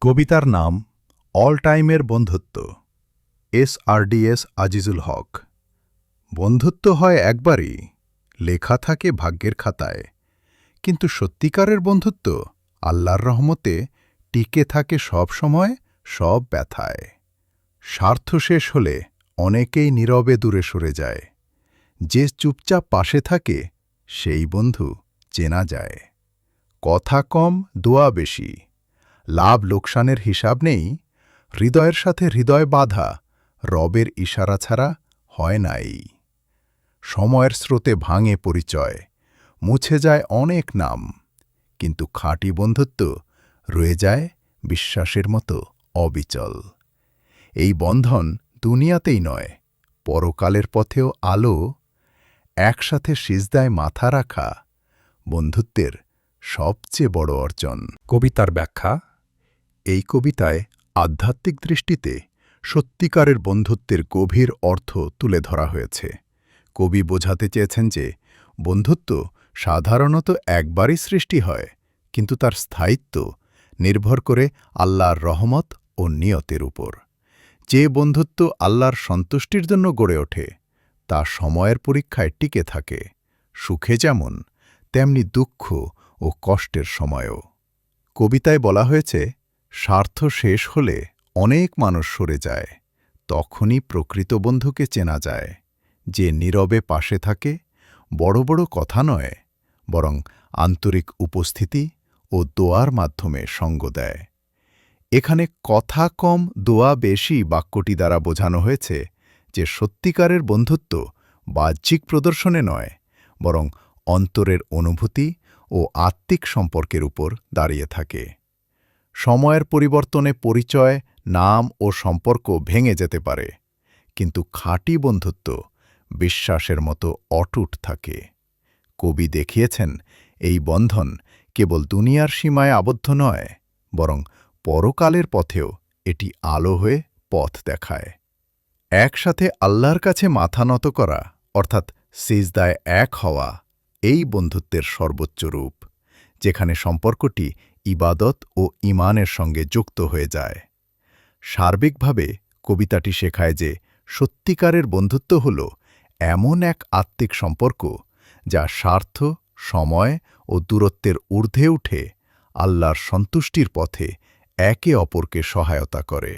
কবিতার নাম অল টাইমের বন্ধুত্ব। এসআরডিএস আজিজুল হক। বন্ধুত্ব হয় একবারই, লেখা থাকে ভাগ্যের খাতায়, কিন্তু সত্যিকারের বন্ধুত্ব আল্লাহর রহমতে টিকে থাকে সব সময়, সব ব্যথায়। স্বার্থ শেষ হলে অনেকেই নীরবে দূরে সরে যায়, যে চুপচাপ পাশে থাকে সেই বন্ধু চেনা যায়। কথা কম, দোয়া বেশি, লাভ লোকসানের হিসাব নেই, হৃদয়ের সাথে হৃদয় বাঁধা রবের ইশারা ছাড়া হয় নাই। সময়ের স্রোতে ভাঙে পরিচয়, মুছে যায় অনেক নাম, কিন্তু খাঁটি বন্ধুত্ব রয়ে যায় বিশ্বাসের মতো অবিচল। এই বন্ধন দুনিয়াতেই নয়, পরকালের পথেও আলো। একসাথে সিজদায় মাথা রাখা বন্ধুত্বের সবচেয়ে বড় অর্জন। কবিতার ব্যাখ্যা। এই কবিতায় আধ্যাত্মিক দৃষ্টিতে সত্যিকারের বন্ধুত্বের গভীর অর্থ তুলে ধরা হয়েছে। কবি বোঝাতে চেয়েছেন যে বন্ধুত্ব সাধারণত একবারই সৃষ্টি হয়, কিন্তু তার স্থায়িত্ব নির্ভর করে আল্লাহর রহমত ও নিয়তের উপর। যে বন্ধুত্ব আল্লাহর সন্তুষ্টির জন্য গড়ে ওঠে তা সময়ের পরীক্ষায় টিকে থাকে, সুখে যেমন তেমনি দুঃখ ও কষ্টের সময়ও। কবিতায় বলা হয়েছে, স্বার্থ শেষ হলে অনেক মানুষ সরে যায়, তখনই প্রকৃত বন্ধুকে চেনা যায়, যে নীরবে পাশে থাকে, বড় বড় কথা নয়, বরং আন্তরিক উপস্থিতি ও দোয়ার মাধ্যমে সঙ্গ দেয়। এখানে কথা কম, দোয়া বেশি বাক্যটি দ্বারা বোঝানো হয়েছে যে সত্যিকারের বন্ধুত্ব বাহ্যিক প্রদর্শনে নয়, বরং অন্তরের অনুভূতি ও আত্মিক সম্পর্কের উপর দাঁড়িয়ে থাকে। সময়ের পরিবর্তনে পরিচয়, নাম ও সম্পর্ক ভেঙে যেতে পারে, কিন্তু খাঁটি বন্ধুত্ব বিশ্বাসের মতো অটুট থাকে। কবি দেখিয়েছেন এই বন্ধন কেবল দুনিয়ার সীমায় আবদ্ধ নয়, বরং পরকালের পথেও এটি আলো হয়ে পথ দেখায়। একসাথে আল্লাহর কাছে মাথা নত করা, অর্থাৎ সিজদায় এক হওয়া, এই বন্ধুত্বের সর্বোচ্চ রূপ, যেখানে সম্পর্কটি ইবাদত ও ঈমানের সঙ্গে যুক্ত হয়ে যায়। সার্বিকভাবে কবিতাটি শেখায় যে সত্যিকারের বন্ধুত্ব হল এমন এক আত্মিক সম্পর্ক যা স্বার্থ, সময় ও দূরত্বের ঊর্ধ্বে উঠে আল্লাহর সন্তুষ্টির পথে একে অপরকে সহায়তা করে।